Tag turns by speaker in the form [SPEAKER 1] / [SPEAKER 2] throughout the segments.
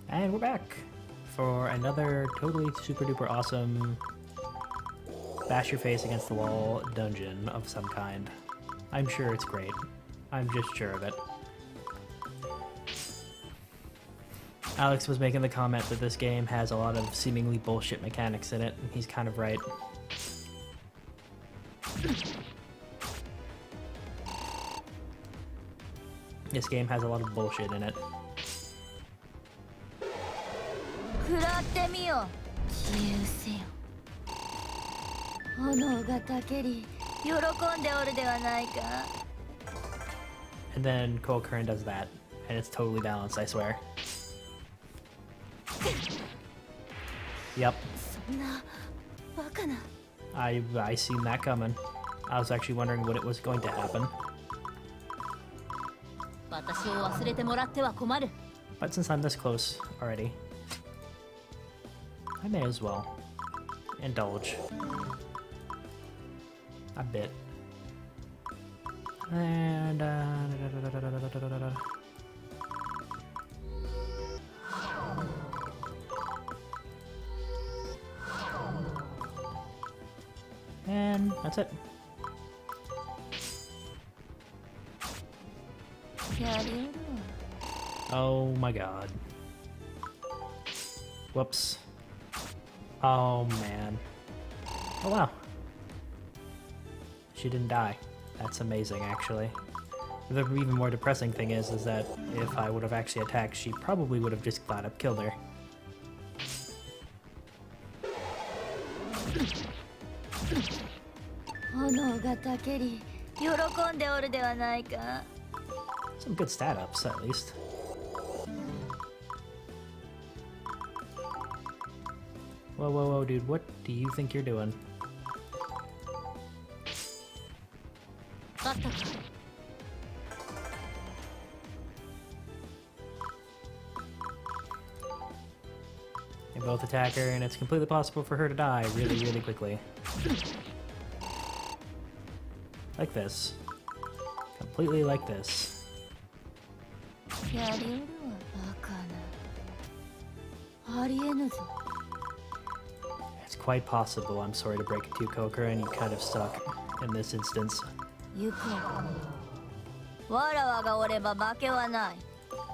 [SPEAKER 1] And we're back for another totally super duper awesome bash your face against the wall dungeon of some kind. I'm sure it's great. I'm just sure of it. Alex was making the comment that this game has a lot of seemingly bullshit mechanics in it, and he's kind of right. This game has a lot of bullshit in it. And then Kokurin does that, and it's totally balanced, I swear. Yep. I seen that coming. I was actually wondering what it was going to happen. But since I'm this close already, I may as well indulge a bit. And and that's it. Oh my god. Whoops. Oh man. Oh wow. She didn't die. That's amazing, actually. The even more depressing thing is that if I would have actually attacked, she probably would have just flat up killed her. Some good stat ups, at least. Whoa, whoa, whoa, dude, what do you think you're doing? They both attack her, and it's completely possible for her to die really, really quickly. Like this. Completely like this. It's quite possible, I'm sorry to break it to you, Kokurin, and you kind of suck in this instance.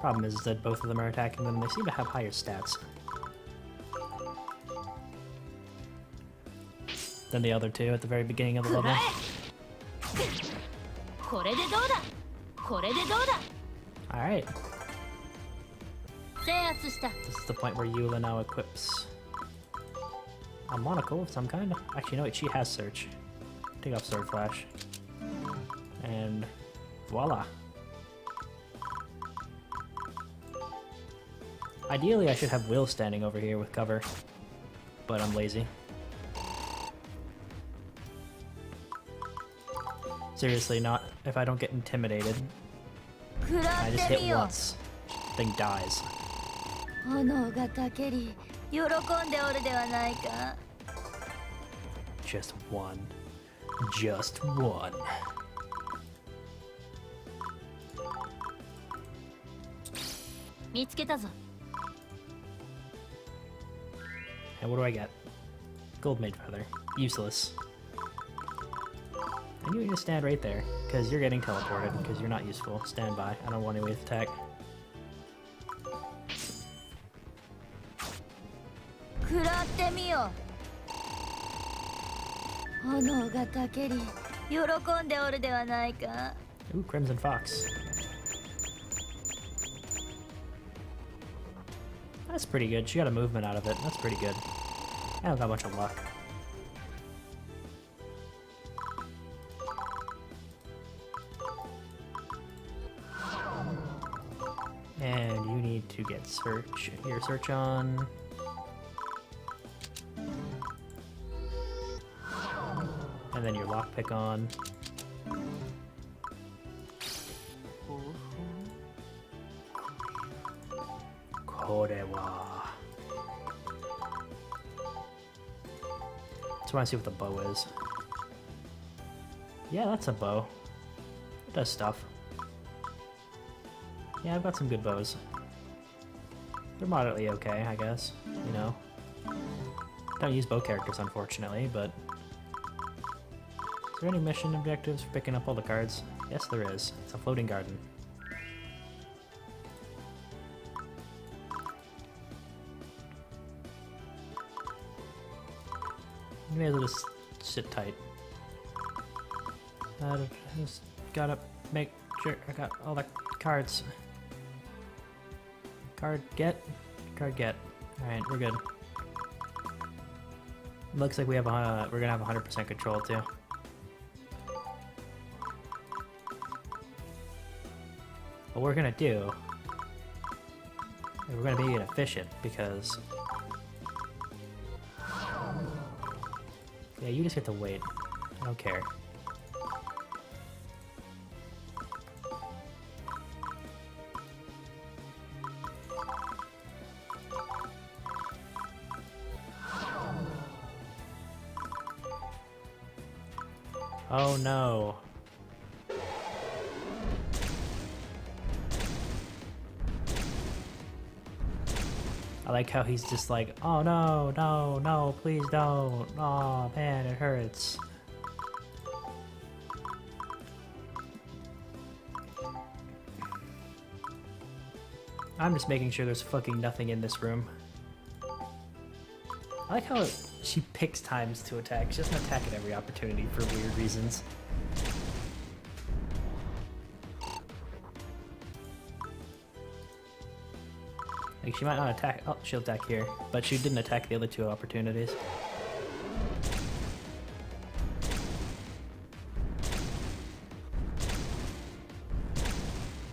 [SPEAKER 1] Problem is that both of them are attacking them, and they seem to have higher stats than the other two at the very beginning of the level. Alright. This is the point where Eula now equips a monocle of some kind. Actually, no, wait, she has Search. Take off Sword Flash. And voila. Ideally, I should have Will standing over here with cover, but I'm lazy. Seriously, not if I don't get intimidated. I just hit once. The thing dies. Just one. Just one. And what do I get? Gold Maid Feather. Useless. And you need to stand right there, because you're getting teleported, because you're not useful. Stand by. I don't want any way to attack. Ooh, Crimson Fox. That's pretty good. She got a movement out of it. That's pretty good. I don't got much of luck. And you need to get your search on. And then your lockpick on. Korewa. Just want to see what the bow is. Yeah, that's a bow. It does stuff. Yeah, I've got some good bows. They're moderately okay, I guess. You know. Don't use both characters, unfortunately, but... Is there any mission objectives for picking up all the cards? Yes, there is. It's a floating garden. You may as well just sit tight. Just gotta make sure I got all the cards. Card get. Card get. Alright, we're good. Looks like we have we're gonna have 100% control too. What we're gonna do is we're gonna be efficient because yeah, you just get to wait. I don't care. Oh no. I like how he's just like, oh no, no, no, please don't. Oh man, it hurts. I'm just making sure there's fucking nothing in this room. I like how she picks times to attack. She doesn't attack at every opportunity for weird reasons. Like, she might not attack. Oh, she'll attack here. But she didn't attack the other two opportunities.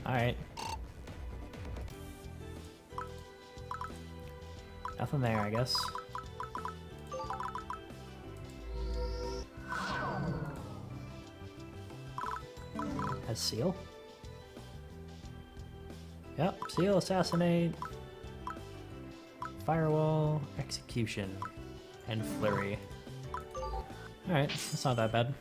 [SPEAKER 1] Alright. Nothing there, I guess. Has seal? Yep, seal, assassinate, firewall, execution, and flurry. Alright, that's not that bad.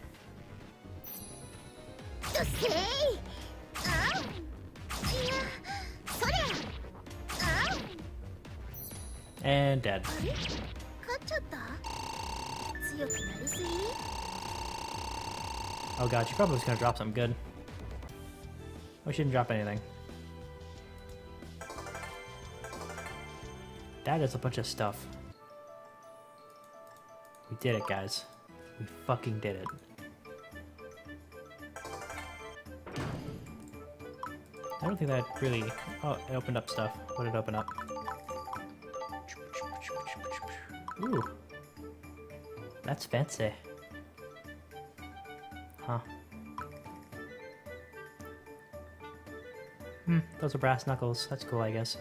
[SPEAKER 1] And dead. Oh god, she probably was gonna drop something good. Oh, she didn't drop anything. That is a bunch of stuff. We did it, guys. We fucking did it. I don't think that really... Oh, it opened up stuff. What did it open up? Ooh. That's fancy. Huh. Those are brass knuckles. That's cool, I guess.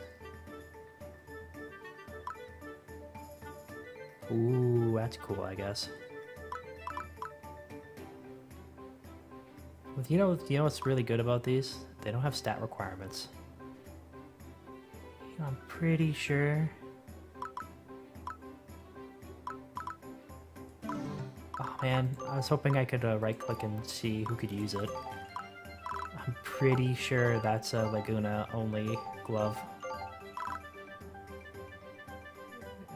[SPEAKER 1] Ooh, that's cool, I guess. You know what's really good about these? They don't have stat requirements. You know, I'm pretty sure... Oh man, I was hoping I could right-click and see who could use it. I'm pretty sure that's a Laguna-only glove.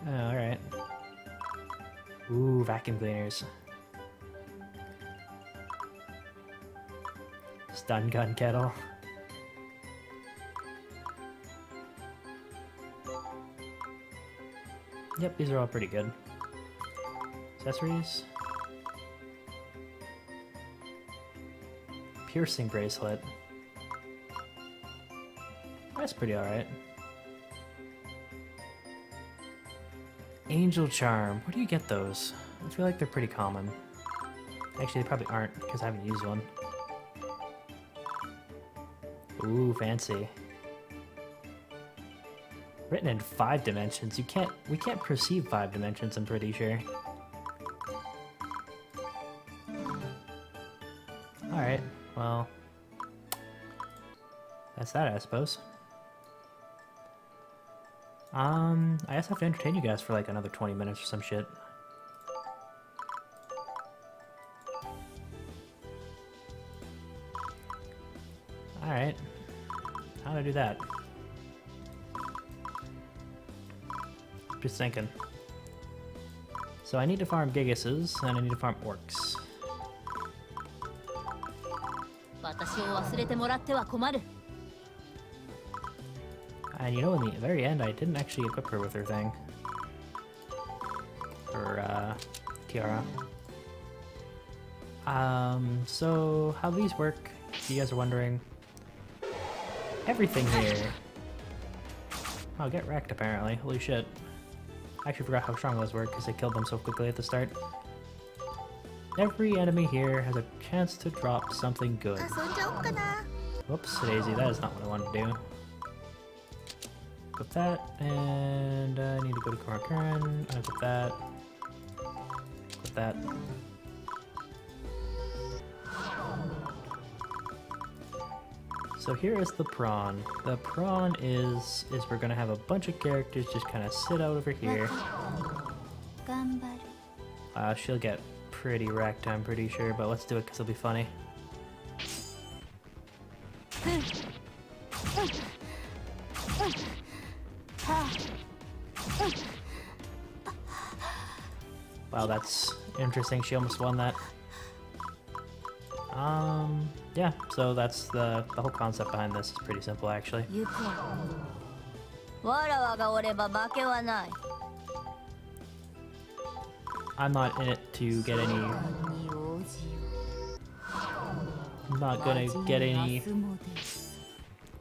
[SPEAKER 1] Oh, alright. Ooh, vacuum cleaners. Stun gun kettle. Yep, these are all pretty good. Accessories. Piercing bracelet. That's pretty alright. Angel charm. Where do you get those? I feel like they're pretty common. Actually, they probably aren't because I haven't used one. Ooh, fancy. Written in 5 dimensions. We can't perceive 5 dimensions, I'm pretty sure. Alright, well... That's that, I suppose. I guess I have to entertain you guys for like another 20 minutes or some shit. Alright. How do I do that? Just thinking. So I need to farm Gigases, and I need to farm Orcs.
[SPEAKER 2] 私を忘れてもらっては困る。
[SPEAKER 1] And you know, in the very end, I didn't actually equip her with her thing. Her, tiara. So how these work, if you guys are wondering. Everything here. Oh, get wrecked apparently. Holy shit. I actually forgot how strong those were because I killed them so quickly at the start. Every enemy here has a chance to drop something good. Whoops, Daisy, that is not what I wanted to do. Put that, and I need to go to Korakuen. I put that. Put that. So here is the prawn. The prawn is we're gonna have a bunch of characters just kind of sit out over here. She'll get pretty wrecked, I'm pretty sure, but let's do it because it'll be funny. Wow, that's interesting. She almost won that. Yeah, so that's the whole concept behind this is pretty simple, actually. I'm not in it to get any... I'm not gonna get any...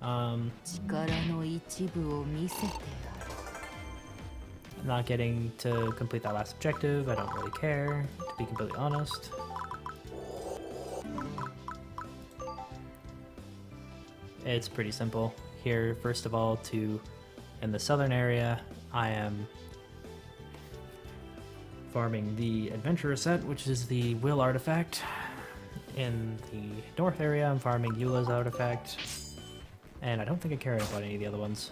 [SPEAKER 1] I'm not getting to complete that last objective. I don't really care, to be completely honest. It's pretty simple. Here, first of all, in the southern area, I am farming the Adventurer set, which is the Will artifact. In the north area, I'm farming Eula's artifact. And I don't think I care about any of the other ones.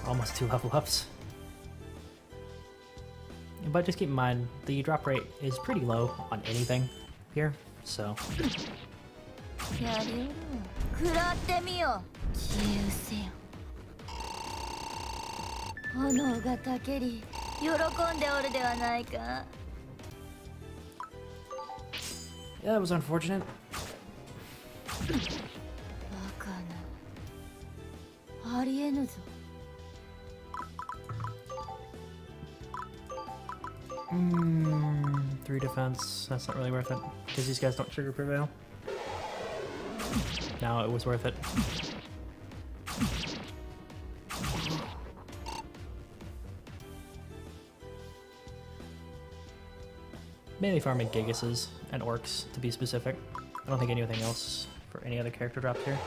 [SPEAKER 1] Almost 2 level ups. But just keep in mind, the drop rate is pretty low on anything here, so... Yeah, that was unfortunate. Three defense, that's not really worth it, because these guys don't trigger prevail. Now it was worth it. Mainly farming Gigases and Orcs, to be specific. I don't think anything else for any other character dropped here.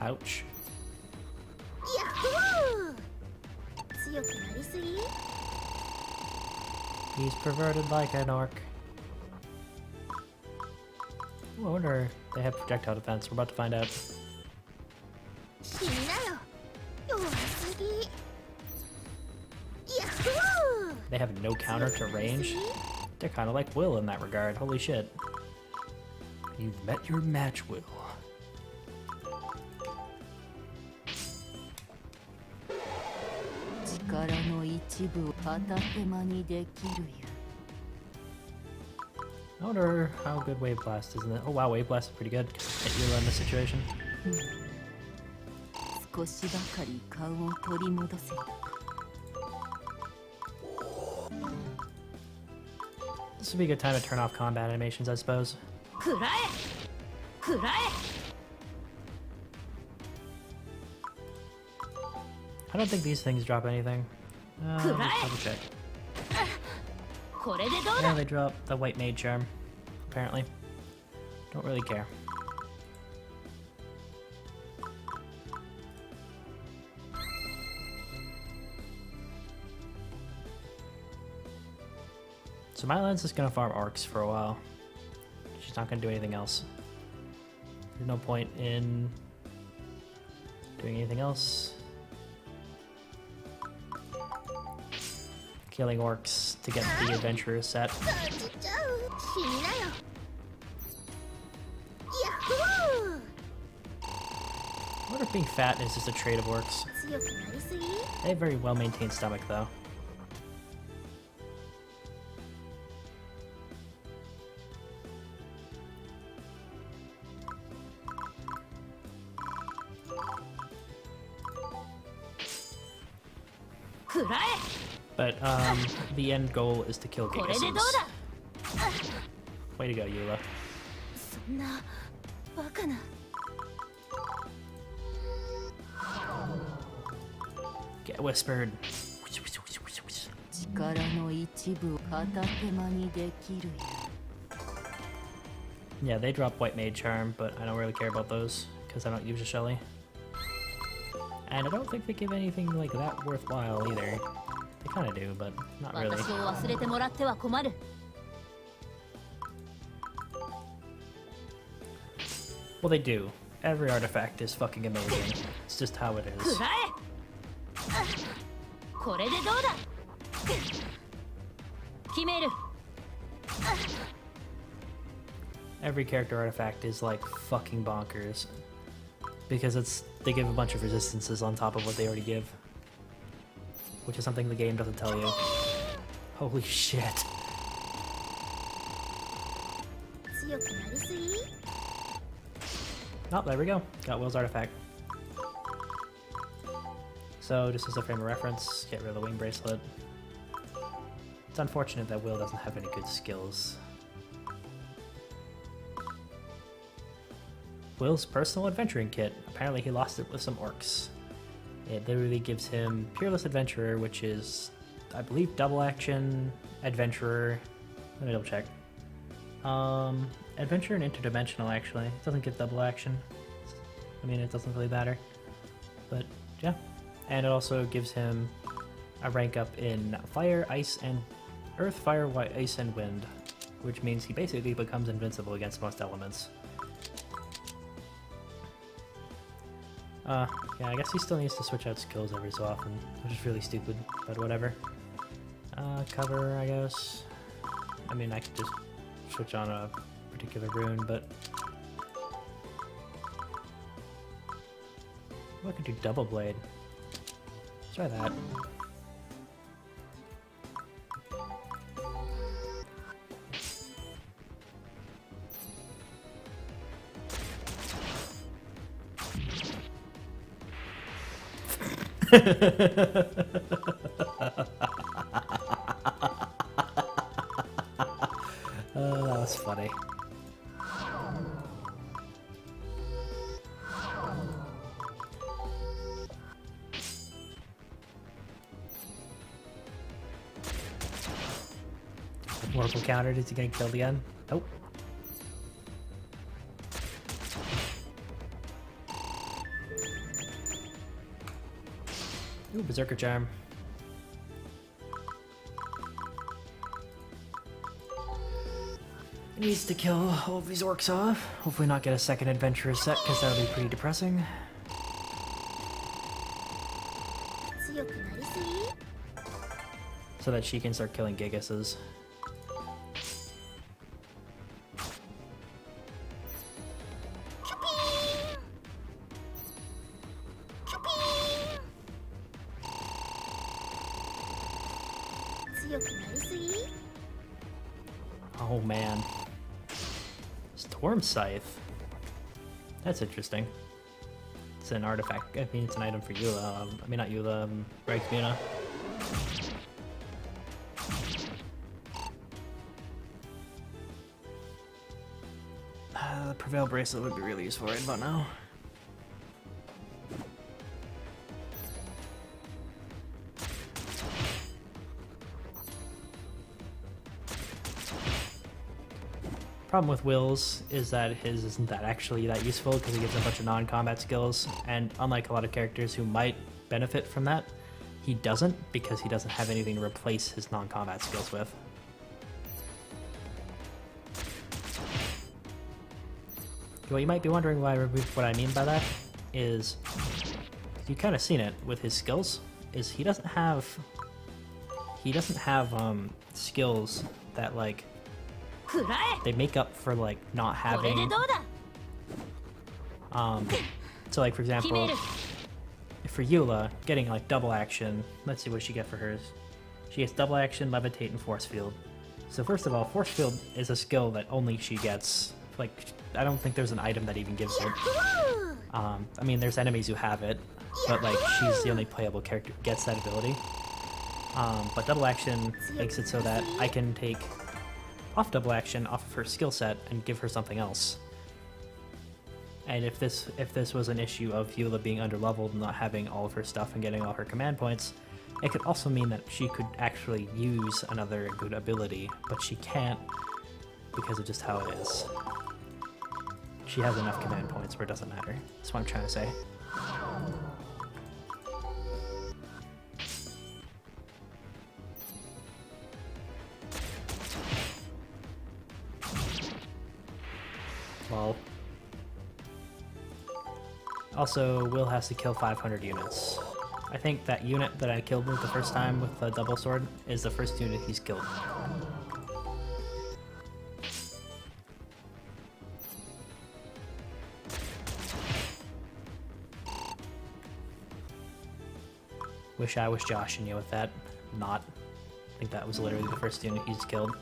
[SPEAKER 1] Ouch. He's perverted like an orc. Ooh, I wonder if they have projectile defense. We're about to find out. They have no counter to range? They're kind of like Will in that regard. Holy shit. You've met your match, Will. I wonder how good Wave Blast is in it. Oh wow, Wave Blast is pretty good. Hit Eula in this situation. This would be a good time to turn off combat animations, I suppose. I don't think these things drop anything. Let's double check. Yeah, they drop the White Mage Charm, apparently. Don't really care. So Mylan's just gonna farm orcs for a while. She's not gonna do anything else. There's no point in doing anything else. Killing orcs to get the adventurer set. I wonder if being fat is just a trait of orcs. They have a very well maintained stomach though. But the end goal is to kill Gigasus. Way to go, Eula. Get whispered. Yeah, they drop White Mage Charm, but I don't really care about those because I don't use a Shelly. And I don't think they give anything like that worthwhile either. They kind of do, but not really. Well, they do. Every artifact is fucking amazing. It's just how it is. Every character artifact is like fucking bonkers. Because they give a bunch of resistances on top of what they already give. Which is something the game doesn't tell you. Holy shit. Oh, there we go. Got Will's artifact. So, just as a frame of reference, get rid of the wing bracelet. It's unfortunate that Will doesn't have any good skills. Will's personal adventuring kit. Apparently he lost it with some orcs. It literally gives him Peerless Adventurer, which is, I believe, double action, Adventurer. Let me double check. Adventurer and Interdimensional, actually. It doesn't get double action. I mean, it doesn't really matter. But, yeah. And it also gives him a rank up in Fire, Ice, and Earth, Fire, Ice, and Wind. Which means he basically becomes invincible against most elements. Yeah, I guess he still needs to switch out skills every so often, which is really stupid, but whatever. Cover, I guess. I mean, I could just switch on a particular rune, but... Oh, I could do Double Blade. Let's try that. That was funny. Mortal countered. Is he getting killed again? Nope. Ooh, Berserker Charm. He needs to kill all of these orcs off. Hopefully not get a second adventurer set, because that would be pretty depressing. So that she can start killing Giguses. Oh man. Storm Scythe. That's interesting. It's an artifact. I mean, it's an item for Eula. I mean, not Eula, Reichmuna. The Prevail Bracelet would be really useful right about now. Problem with Will's is that his isn't that actually that useful because he gives a bunch of non-combat skills, and unlike a lot of characters who might benefit from that, he doesn't because he doesn't have anything to replace his non-combat skills with. Well, you might be wondering why what I mean by that is you kind of seen it with his skills. Is he doesn't have skills that like they make up for like not having. So like for example, for Eula getting like double action. Let's see what she get for hers. She gets double action, levitate, and force field. So first of all, force field is a skill that only she gets. Like, I don't think there's an item that even gives it. I mean, there's enemies who have it, but like, she's the only playable character who gets that ability. But double action makes it so that I can take off double action off of her skill set and give her something else. And if this was an issue of Eula being underleveled and not having all of her stuff and getting all her command points, it could also mean that she could actually use another good ability, but she can't because of just how it is. She has enough command points where it doesn't matter. That's what I'm trying to say. Well. Also, Will has to kill 500 units. I think that unit that I killed with the first time with the double sword is the first unit he's killed. Wish I was joshing you with that. Not. I think that was literally the first unit he's killed.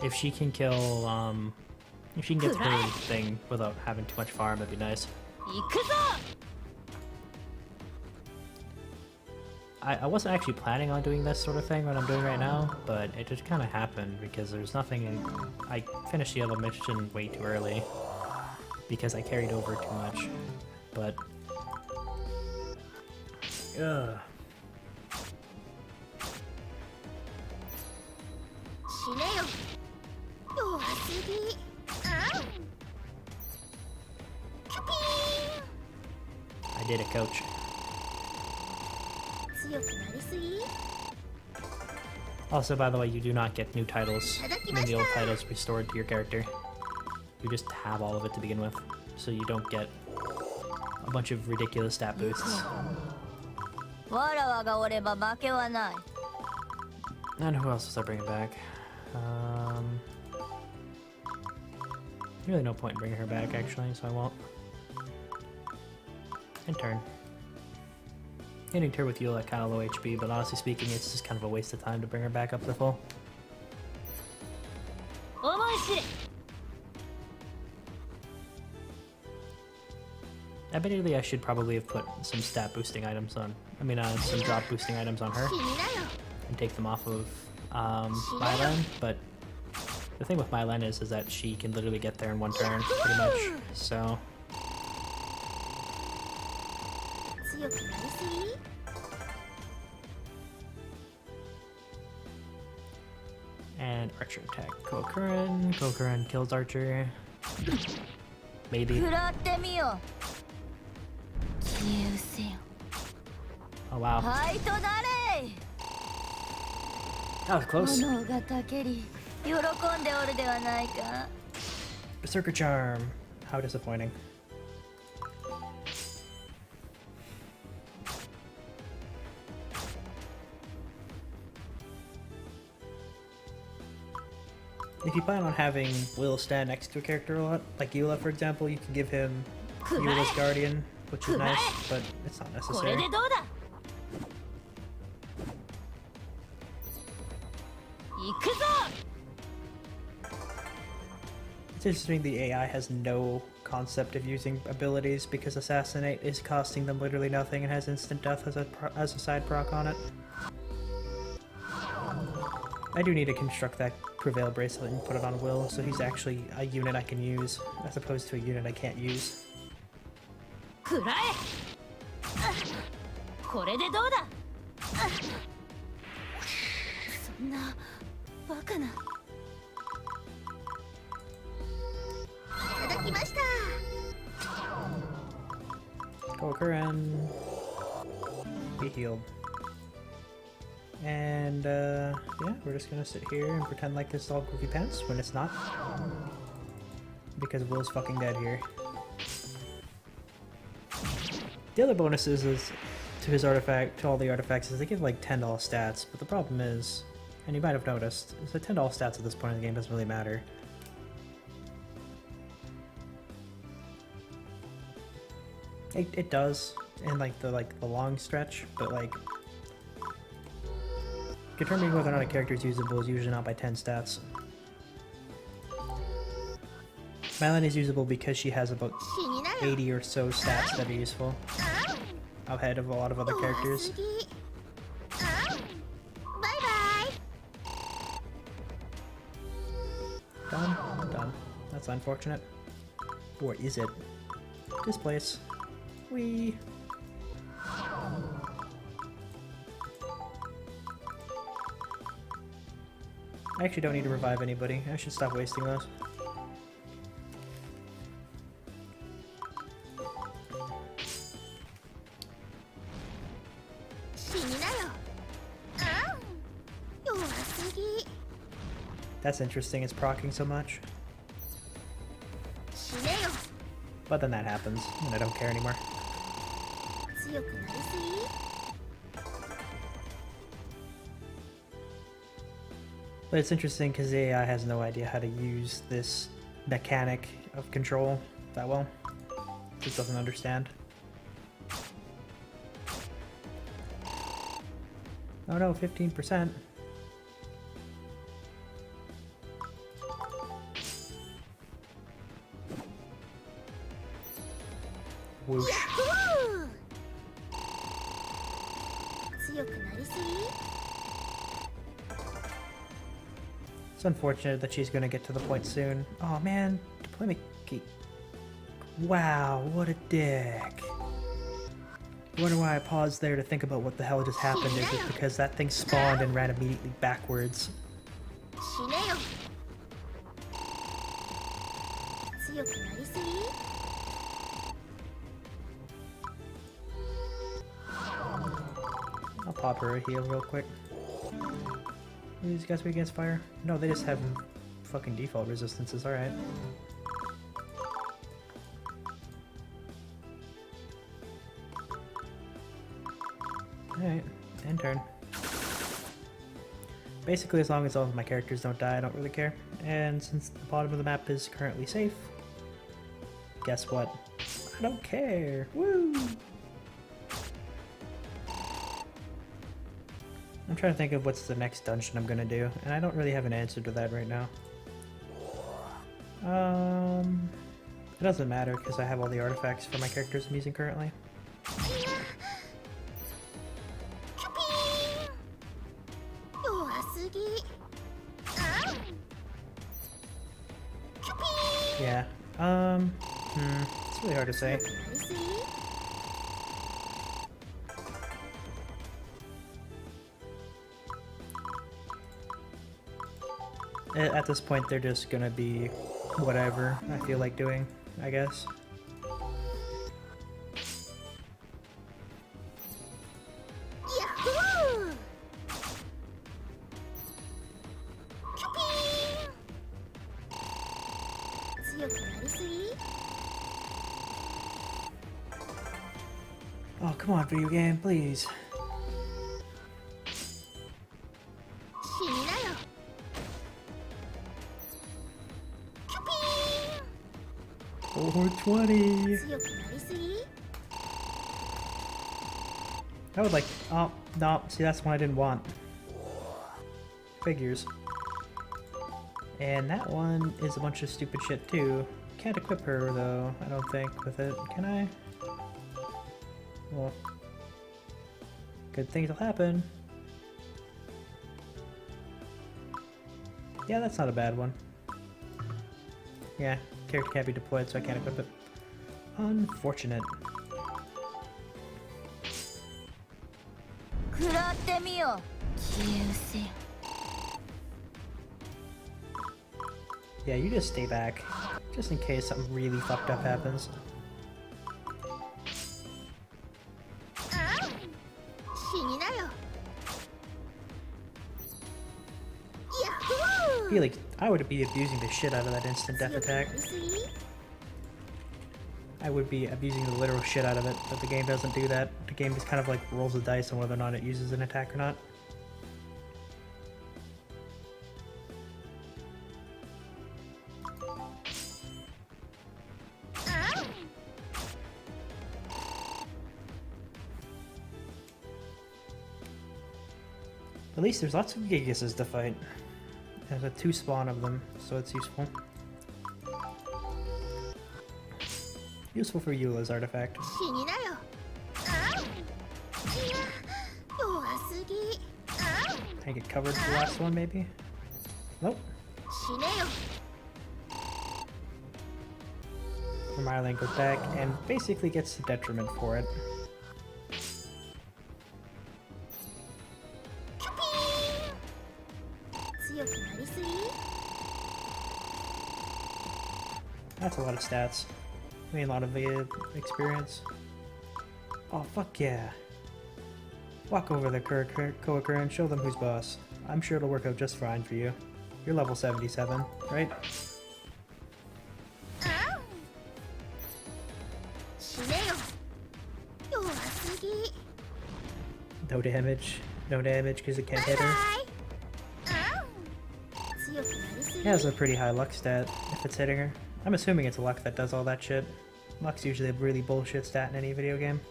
[SPEAKER 1] If she can kill, if she can get her thing without having too much farm, that'd be nice. I wasn't actually planning on doing this sort of thing, what I'm doing right now, but it just kind of happened because there's nothing in... I finished the other mission way too early because I carried over too much, but... Ugh. I did it, coach. Also, by the way, you do not get new titles. I mean, the old titles restored to your character. You just have all of it to begin with, so you don't get a bunch of ridiculous stat boosts. And who else was I bringing back? Really no point in bringing her back, actually, so I won't. In turn. Hitting her with Eula at kind of low HP, but honestly speaking, it's just kind of a waste of time to bring her back up to full. Admittedly, I should probably have put some stat boosting items on. I mean, some drop boosting items on her and take them off of Mylan, but the thing with Mylan is that she can literally get there in one turn, pretty much, so... And Archer attack Kokurin. Kokurin kills Archer. Maybe. Oh wow. That was close. Berserker Charm. How disappointing. If you plan on having Will stand next to a character a lot, like Eula for example, you can give him Eula's Guardian, which is nice, but it's not necessary. It's interesting the AI has no concept of using abilities because Assassinate is costing them literally nothing and has instant death as a side proc on it. I do need to construct that Prevail bracelet and put it on Will, so he's actually a unit I can use, as opposed to a unit I can't use. Kokuren. Be healed. And, yeah, we're just gonna sit here and pretend like this is all goofy pants when it's not. Because Will's fucking dead here. The other bonuses is to his artifact, to all the artifacts, is they give like $10 stats, but the problem is, and you might have noticed, is the $10 stats at this point in the game doesn't really matter. It does in like the long stretch, but like determining whether or not a character is usable is usually not by 10 stats. Mylene is usable because she has about 80 or so stats that are useful, ahead of a lot of other characters. Done? Done. That's unfortunate. Or is it? Displace. Whee! I actually don't need to revive anybody. I should stop wasting those. That's interesting, it's proccing so much. But then that happens, and I don't care anymore. But it's interesting because the AI has no idea how to use this mechanic of control that well. Just doesn't understand. Oh no, 15%. Whoosh. It's unfortunate that she's gonna get to the point soon. Oh man, deployment key. Wow, what a dick. I wonder why I paused there to think about what the hell just happened. Is it because that thing spawned and ran immediately backwards? I'll pop her a heal real quick. These guys weak against fire? No, they just have fucking default resistances, alright. Alright, end turn. Basically, as long as all of my characters don't die, I don't really care. And since the bottom of the map is currently safe, guess what? I don't care! Woo! I'm trying to think of what's the next dungeon I'm gonna do, and I don't really have an answer to that right now. It doesn't matter because I have all the artifacts for my characters I'm using currently. Yeah, it's really hard to say. At this point, they're just gonna be whatever I feel like doing, I guess. Oh, come on, video game, please. Or 20. I would like. Oh no! See, that's one I didn't want. Figures. And that one is a bunch of stupid shit too. Can't equip her though. I don't think with it. Can I? Well, good things will happen. Yeah, that's not a bad one. Yeah, character can't be deployed, so I can't equip it. Unfortunate. Yeah, you just stay back, just in case something really fucked up happens. feel like I would be abusing the shit out of that instant death attack. I would be abusing the literal shit out of it, but the game doesn't do that. The game just kind of like rolls the dice on whether or not it uses an attack or not. At least there's lots of Gigases to fight. There's a 2 spawn of them, so it's useful. Useful for Eula's artifact. Can I get covered for the last one, maybe? Nope. Marlene goes back and basically gets the detriment for it. That's a lot of stats. I mean, a lot of experience. Oh, fuck yeah. Walk over the coworker and show them who's boss. I'm sure it'll work out just fine for you. You're level 77, right? No damage. No damage because it can't hit her. It has a pretty high luck stat if it's hitting her. I'm assuming it's luck that does all that shit. Luck's usually a really bullshit stat in any video game.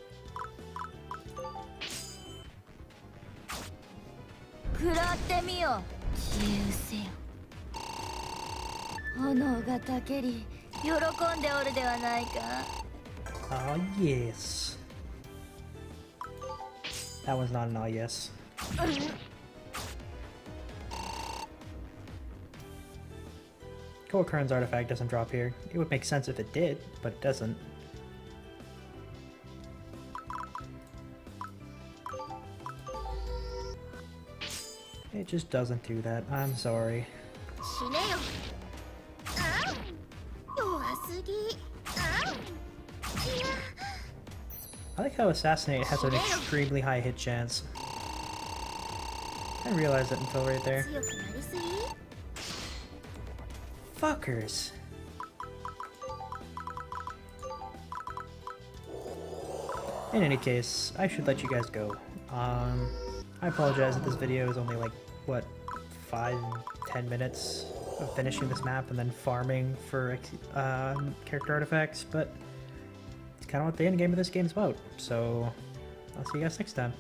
[SPEAKER 1] Oh yes. That one's not an oh yes. Koakurn's artifact doesn't drop here. It would make sense if it did, but it doesn't. It just doesn't do that. I'm sorry. I like how Assassinate has an extremely high hit chance. I didn't realize it until right there. Fuckers. In any case, I should let you guys go. I apologize that this video is only like, what, 5-10 minutes of finishing this map and then farming for character artifacts, but it's kind of what the end game of this game is about, so I'll see you guys next time.